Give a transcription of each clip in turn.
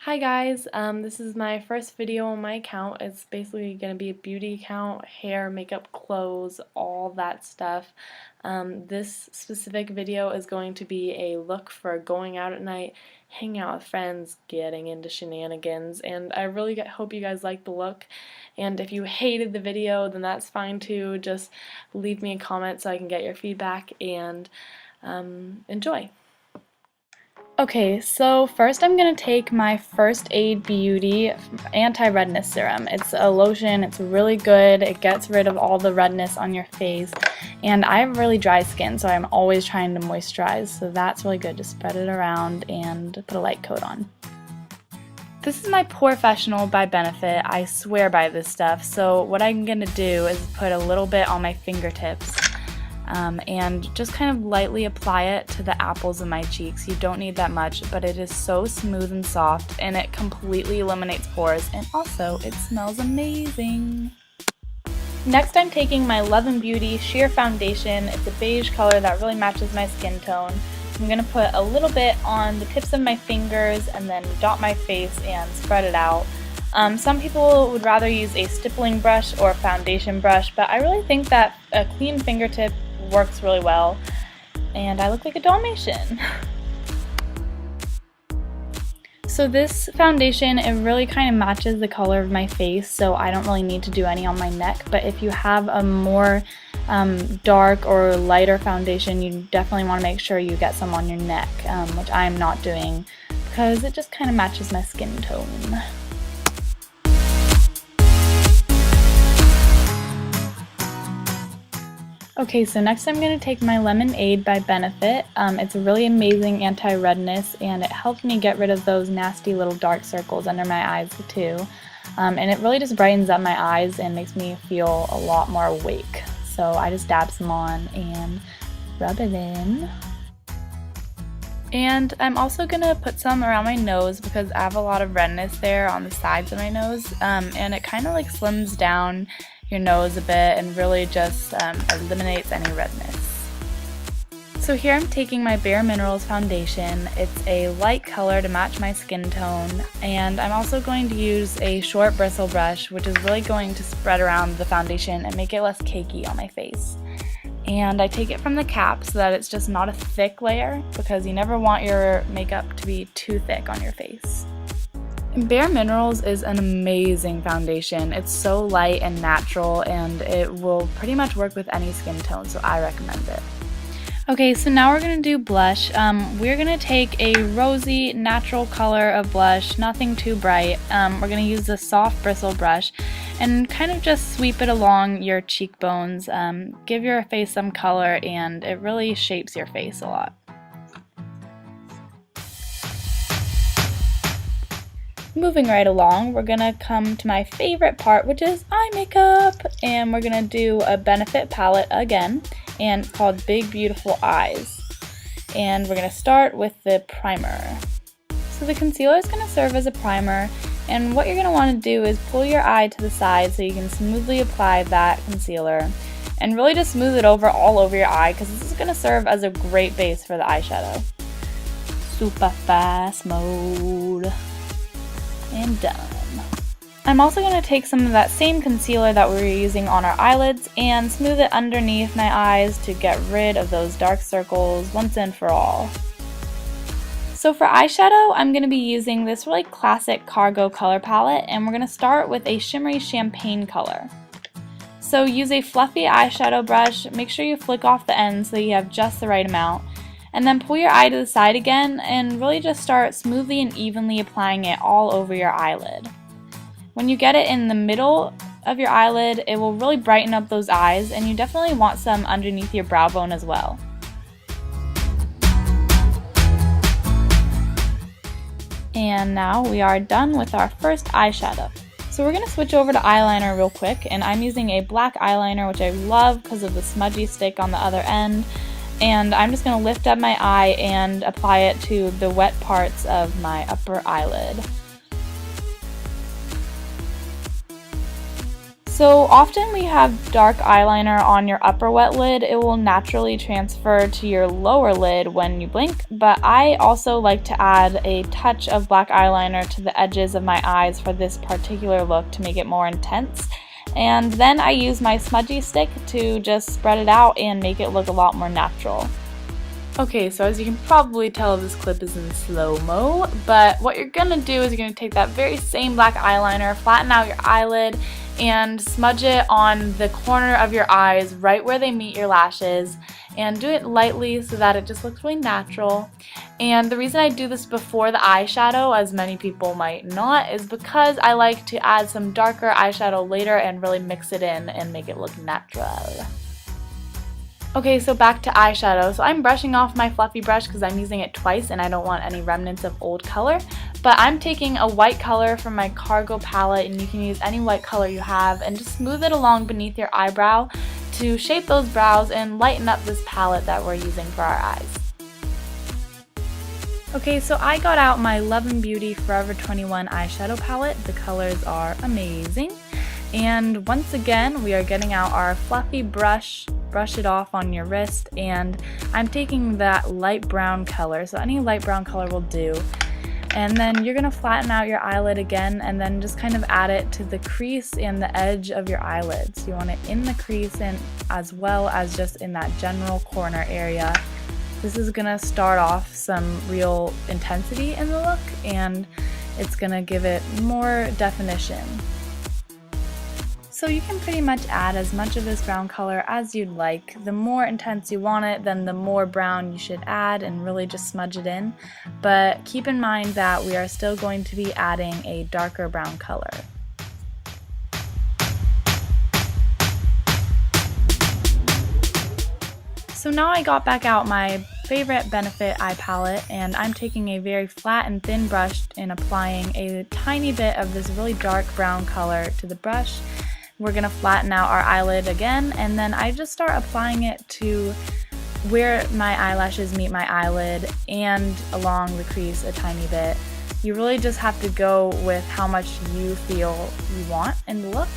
Hi guys, this is my first video on my account. It's basically going to be a beauty account, hair, makeup, clothes, all that stuff. This specific video is going to be a look for going out at night, hanging out with friends, getting into shenanigans, and I really hope you guys like the look. And if you hated the video, then that's fine too. Just leave me a comment so I can get your feedback and enjoy. Okay, so first I'm going to take my First Aid Beauty anti-redness serum. It's a lotion, it's really good, it gets rid of all the redness on your face, and I have really dry skin, so I'm always trying to moisturize, so that's really good. Just spread it around and put a light coat on. This is my POREfessional by Benefit. I swear by this stuff, so what I'm going to do is put a little bit on my fingertips. And just kind of lightly apply it to the apples of my cheeks. You don't need that much, but it is so smooth and soft, and it completely eliminates pores, and also it smells amazing. Next, I'm taking my Love & Beauty Sheer Foundation. It's a beige color that really matches my skin tone. I'm going to put a little bit on the tips of my fingers and then dot my face and spread it out. Some people would rather use a stippling brush or a foundation brush, but I really think that a clean fingertip works really well, and I look like a Dalmatian. So this foundation, it really kind of matches the color of my face, so I don't really need to do any on my neck, but if you have a more dark or lighter foundation, you definitely want to make sure you get some on your neck, which I'm not doing because it just kind of matches my skin tone. Okay, so next I'm going to take my Lemonade by Benefit. It's a really amazing anti-redness, and it helps me get rid of those nasty little dark circles under my eyes too. And it really just brightens up my eyes and makes me feel a lot more awake. So I just dab some on and rub it in. And I'm also going to put some around my nose because I have a lot of redness there on the sides of my nose, and it kind of like slims down your nose a bit and really just eliminates any redness. So here I'm taking my Bare Minerals foundation. It's a light color to match my skin tone, and I'm also going to use a short bristle brush, which is really going to spread around the foundation and make it less cakey on my face. And I take it from the cap so that it's just not a thick layer, because you never want your makeup to be too thick on your face. Bare Minerals is an amazing foundation. It's so light and natural, and it will pretty much work with any skin tone, so I recommend it. Okay, so now we're going to do blush. We're going to take a rosy, natural color of blush, nothing too bright. We're going to use the soft bristle brush and kind of just sweep it along your cheekbones. Give your face some color, and it really shapes your face a lot. Moving right along, we're going to come to my favorite part, which is eye makeup, and we're going to do a Benefit palette again, and it's called Big Beautiful Eyes. And we're going to start with the primer. So the concealer is going to serve as a primer, and what you're going to want to do is pull your eye to the side so you can smoothly apply that concealer, and really just smooth it over all over your eye, because this is going to serve as a great base for the eyeshadow. Super fast mode. And done. I'm also going to take some of that same concealer that we were using on our eyelids and smooth it underneath my eyes to get rid of those dark circles once and for all. So for eyeshadow, I'm going to be using this really classic Cargo color palette, and we're going to start with a shimmery champagne color. So use a fluffy eyeshadow brush, make sure you flick off the ends so you have just the right amount. And then pull your eye to the side again and really just start smoothly and evenly applying it all over your eyelid. When you get it in the middle of your eyelid, it will really brighten up those eyes, and you definitely want some underneath your brow bone as well. And now we are done with our first eyeshadow. So we're going to switch over to eyeliner real quick, and I'm using a black eyeliner, which I love because of the smudgy stick on the other end. And I'm just going to lift up my eye and apply it to the wet parts of my upper eyelid. So often we have dark eyeliner on your upper wet lid. It will naturally transfer to your lower lid when you blink, but I also like to add a touch of black eyeliner to the edges of my eyes for this particular look to make it more intense. And then I use my smudgy stick to just spread it out and make it look a lot more natural. Okay, so as you can probably tell, this clip is in slow-mo, but what you're gonna do is you're gonna take that very same black eyeliner, flatten out your eyelid, and smudge it on the corner of your eyes right where they meet your lashes, and do it lightly so that it just looks really natural. And the reason I do this before the eyeshadow, as many people might not, is because I like to add some darker eyeshadow later and really mix it in and make it look natural. Okay, so back to eyeshadow. So I'm brushing off my fluffy brush because I'm using it twice and I don't want any remnants of old color. But I'm taking a white color from my Cargo palette, and you can use any white color you have, and just smooth it along beneath your eyebrow to shape those brows and lighten up this palette that we're using for our eyes. Okay, so I got out my Love and Beauty Forever 21 eyeshadow palette. The colors are amazing. And once again, we are getting out our fluffy brush it off on your wrist, and I'm taking that light brown color, so any light brown color will do. And then you're going to flatten out your eyelid again, and then just kind of add it to the crease and the edge of your eyelids. You want it in the crease and as well as just in that general corner area. This is going to start off some real intensity in the look, and it's going to give it more definition. So you can pretty much add as much of this brown color as you'd like. The more intense you want it, then the more brown you should add, and really just smudge it in. But keep in mind that we are still going to be adding a darker brown color. So now I got back out my favorite Benefit eye palette, and I'm taking a very flat and thin brush and applying a tiny bit of this really dark brown color to the brush. We're going to flatten out our eyelid again, and then I just start applying it to where my eyelashes meet my eyelid and along the crease a tiny bit. You really just have to go with how much you feel you want in the look,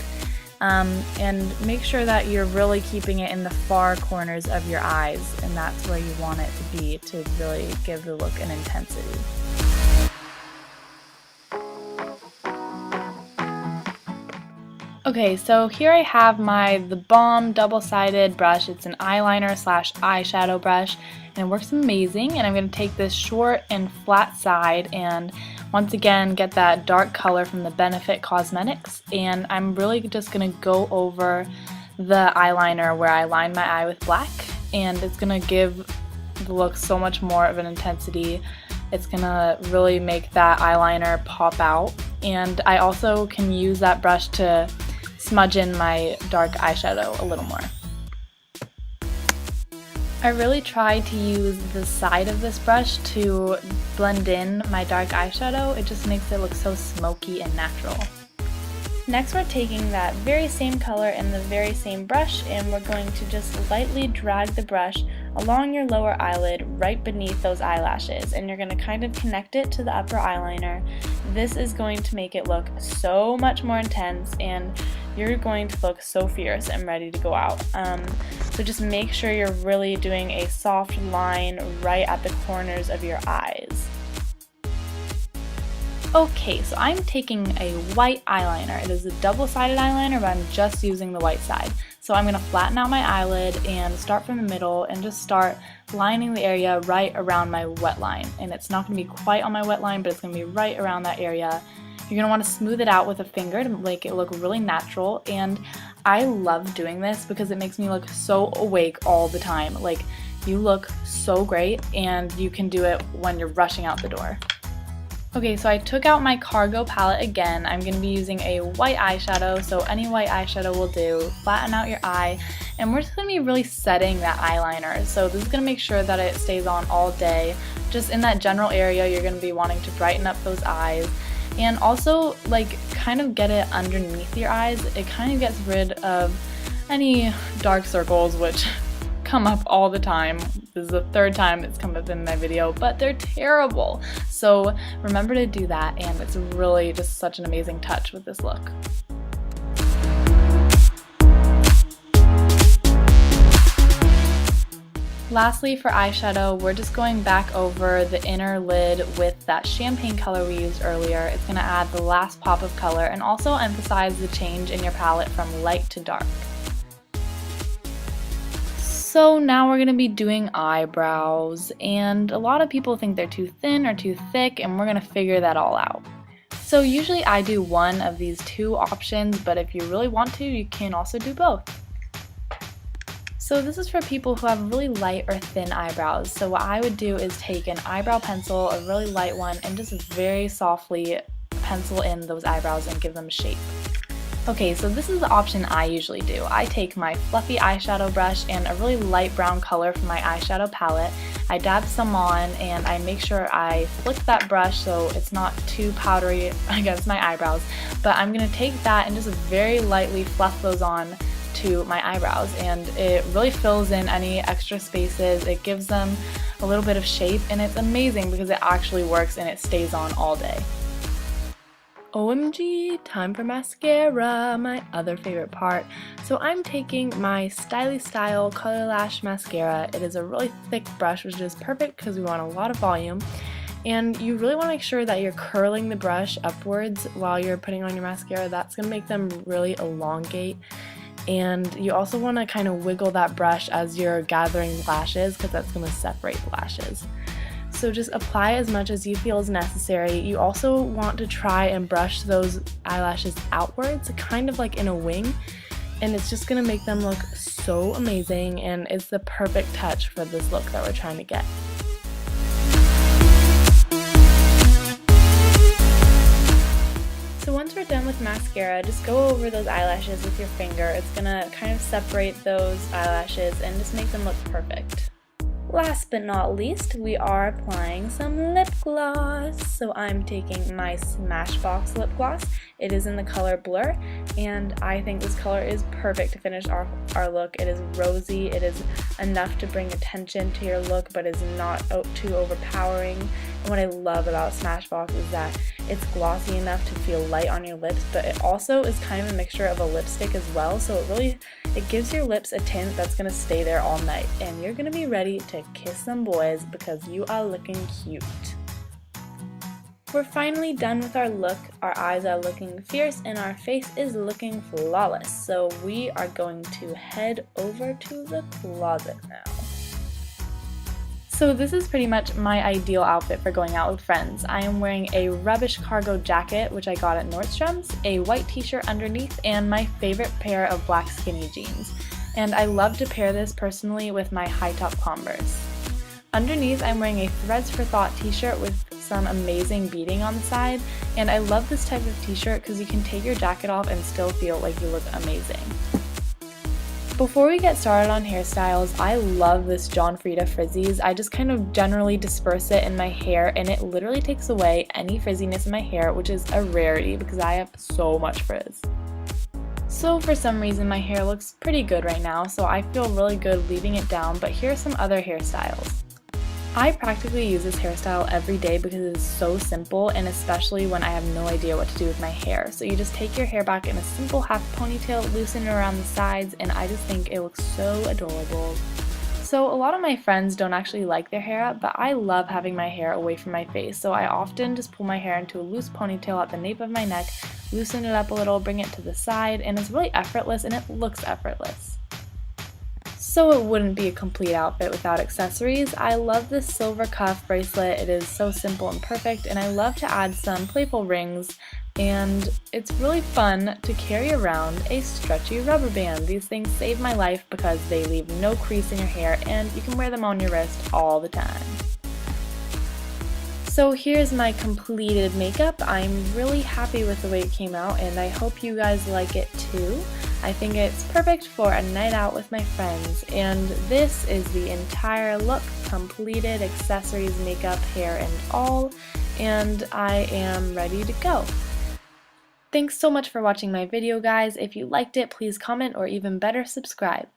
and make sure that you're really keeping it in the far corners of your eyes, and that's where you want it to be to really give the look an intensity. Okay, so here I have the Balm double-sided brush. It's an eyeliner slash eyeshadow brush, and it works amazing. And I'm going to take this short and flat side and once again get that dark color from the Benefit Cosmetics, and I'm really just going to go over the eyeliner where I line my eye with black, and it's going to give the look so much more of an intensity. It's going to really make that eyeliner pop out, and I also can use that brush to smudge in my dark eyeshadow a little more. I really tried to use the side of this brush to blend in my dark eyeshadow. It just makes it look so smoky and natural. Next, we're taking that very same color and the very same brush, and we're going to just lightly drag the brush along your lower eyelid right beneath those eyelashes, and you're going to kind of connect it to the upper eyeliner. This is going to make it look so much more intense, and you're going to look so fierce and ready to go out. So just make sure you're really doing a soft line right at the corners of your eyes. Okay, so I'm taking a white eyeliner. It is a double-sided eyeliner, but I'm just using the white side. So I'm going to flatten out my eyelid and start from the middle and just start lining the area right around my wet line. And it's not going to be quite on my wet line, but it's going to be right around that area. You're going to want to smooth it out with a finger to make it look really natural, and I love doing this because it makes me look so awake all the time. Like, you look so great, and you can do it when you're rushing out the door. Okay, so I took out my Cargo palette again. I'm going to be using a white eyeshadow, so any white eyeshadow will do. Flatten out your eye, and we're just going to be really setting that eyeliner. So this is going to make sure that it stays on all day. Just in that general area, you're going to be wanting to brighten up those eyes. And also, like, kind of get it underneath your eyes. It kind of gets rid of any dark circles, which come up all the time. This is the third time it's come up in my video, but they're terrible. So remember to do that, and it's really just such an amazing touch with this look. Lastly, for eyeshadow, we're just going back over the inner lid with that champagne color we used earlier. It's going to add the last pop of color and also emphasize the change in your palette from light to dark. So now we're going to be doing eyebrows, and a lot of people think they're too thin or too thick, and we're going to figure that all out. So usually I do one of these two options, but if you really want to, you can also do both. So this is for people who have really light or thin eyebrows. So what I would do is take an eyebrow pencil, a really light one, and just very softly pencil in those eyebrows and give them shape. Okay, so this is the option I usually do. I take my fluffy eyeshadow brush and a really light brown color from my eyeshadow palette. I dab some on and I make sure I flick that brush so it's not too powdery against my eyebrows. But I'm going to take that and just very lightly fluff those on to my eyebrows, and it really fills in any extra spaces. It gives them a little bit of shape, and it's amazing because it actually works and it stays on all day. OMG, time for mascara, my other favorite part. So I'm taking my Styly Style Color Lash Mascara. It is a really thick brush, which is perfect because we want a lot of volume. And you really want to make sure that you're curling the brush upwards while you're putting on your mascara. That's going to make them really elongate. And you also want to kind of wiggle that brush as you're gathering lashes because that's going to separate the lashes. So just apply as much as you feel is necessary. You also want to try and brush those eyelashes outwards, kind of like in a wing, and it's just going to make them look so amazing, and it's the perfect touch for this look that we're trying to get. So once we're done with mascara, just go over those eyelashes with your finger. It's gonna kind of separate those eyelashes and just make them look perfect. Last but not least, we are applying some lip gloss. So I'm taking my Smashbox lip gloss. It is in the color Blur, and I think this color is perfect to finish our look. It is rosy, it is enough to bring attention to your look, but is not too overpowering. And what I love about Smashbox is that it's glossy enough to feel light on your lips, but it also is kind of a mixture of a lipstick as well, so it gives your lips a tint that's going to stay there all night, and you're going to be ready to kiss some boys because you are looking cute. We're finally done with our look. Our eyes are looking fierce and our face is looking flawless, so we are going to head over to the closet now. So this is pretty much my ideal outfit for going out with friends. I am wearing a rubbish cargo jacket, which I got at Nordstrom's, a white t-shirt underneath, and my favorite pair of black skinny jeans. And I love to pair this personally with my high top Converse. Underneath, I'm wearing a Threads for Thought t-shirt with some amazing beading on the side, and I love this type of t-shirt because you can take your jacket off and still feel like you look amazing. Before we get started on hairstyles, I love this John Frieda frizzies. I just kind of generally disperse it in my hair, and it literally takes away any frizziness in my hair, which is a rarity because I have so much frizz. So for some reason my hair looks pretty good right now, so I feel really good leaving it down, but here are some other hairstyles. I practically use this hairstyle every day because it is so simple, and especially when I have no idea what to do with my hair. So you just take your hair back in a simple half ponytail, loosen it around the sides, and I just think it looks so adorable. So a lot of my friends don't actually like their hair up, but I love having my hair away from my face, so I often just pull my hair into a loose ponytail at the nape of my neck, loosen it up a little, bring it to the side, and it's really effortless and it looks effortless. So it wouldn't be a complete outfit without accessories. I love this silver cuff bracelet. It is so simple and perfect, and I love to add some playful rings, and it's really fun to carry around a stretchy rubber band. These things save my life because they leave no crease in your hair and you can wear them on your wrist all the time. So here's my completed makeup. I'm really happy with the way it came out, and I hope you guys like it too. I think it's perfect for a night out with my friends, and this is the entire look, completed, accessories, makeup, hair, and all, and I am ready to go. Thanks so much for watching my video, guys. If you liked it, please comment, or even better, subscribe.